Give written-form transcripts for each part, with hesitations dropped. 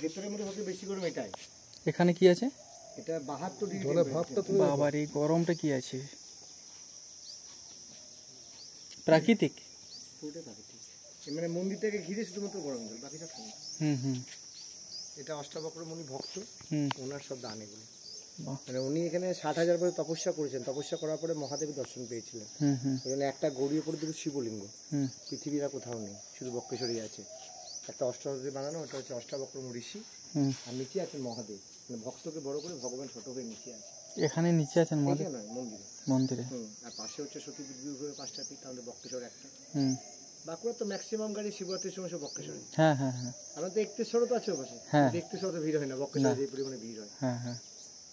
ভেতরের মধ্যে সবচেয়ে বেশি গরম এটাই। এখানে কি আছে? এটা 72 ডিগ্রি জলের ভাবটা তুমি বাবার এই গরমটা কি আছে? প্রাকৃতিক, পুরোটাই প্রাকৃতিক। মানে মন্দিরটাকে ঘিরে শুধুমাত্র গরম জল, বাকি সব ঠান্ডা। এটা অষ্টাবক্র মুনি ভক্ত, ওনার সব দান এগুলো। মানে উনি এখানে 60,000 বছর তপস্যা করেছেন, তপস্যা করার পরে মহাদেবের দর্শন পেয়েছিলেন। ওই জন্য একটা গৌরীর উপরে দুটো শিবলিঙ্গ, পৃথিবীর আর কোথাও নেই, শুধু বক্রেশ্বরী আছে। একটা অষ্টাবক্র বানানো, ওটা হচ্ছে অষ্টাবক্র ঋষি, আর নিচে আছেন মহাদেব। মানে ভক্তকে বড় করে ভগবান ছোট হয়ে নিচে আছে। এখানে নিচে আছেন মহাদেব মন্দিরে। মন্দিরে। আর পাশে হচ্ছে সতীপীঠ, 5টা পীঠ, আমাদের বক্রেশ্বর একটা। বাঁকুড়া তো ম্যাক্সিমাম গাড়ি শিবরাত্রির সময় সব বক্রেশ্বরে। হ্যাঁ হ্যাঁ হ্যাঁ। আমাদের তো একতেশ্বরও তো আছে ওপাশে, একতেশ্বর তো ভিড় হয় না, বক্রেশ্বরে যে পরিমাণে ভিড় হয়। হ্যাঁ হ্যাঁ।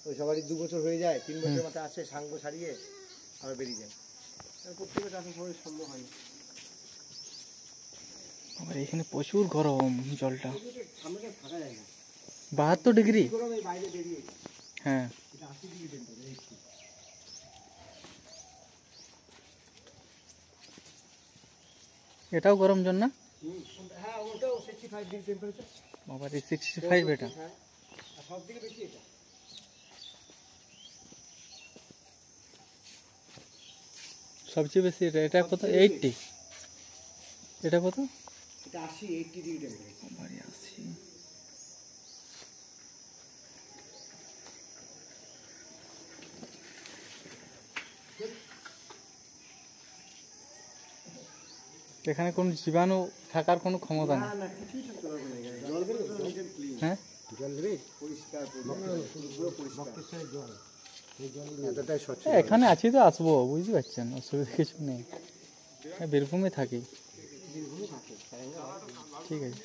ওই সবারই 2 বছর হয়ে যায়, 3 বছর মাথায় আসে, সাঙ্গ ছাড়িয়ে আবার বেরিয়ে যায়। প্রত্যেকের কাছে সবাই সম্ভব হয় না। আমার এখানে প্রচুর গরম, জলটা সামনে থাকা যায় না, 72 ডিগ্রি। গরম এই বাইরে বেরিয়ে। হ্যাঁ, এটা 80 ডিগ্রি টেম্পারেচার। এটাও গরম জল না? হ্যাঁ, ওটাও 65 ডিগ্রি টেম্পারেচার। বাবার এই 65 এটা। হ্যাঁ, আর সব থেকে বেশি এটা। সবচেয়ে বেশি এটা। এটা কত? 80। এটা কত? এটা 80 ডিগ্রি টেম্পারেচার। বাবারে 80। এখানে কোন জীবাণু থাকার কোনো ক্ষমতা নেই। না, কিছুই থাকতে পারবে না এখানে। জল বের হ্যাঁ, জল বের পরিষ্কার, পুরো পরিষ্কার জল। এই জল এতটাই স্বচ্ছ। এখানে আছি তো আসবো, বুঝতে পারছেন, অসুবিধা কিছু নেই। বীরভূমে থাকি। বীরভূমে থাকে। ঠিক আছে।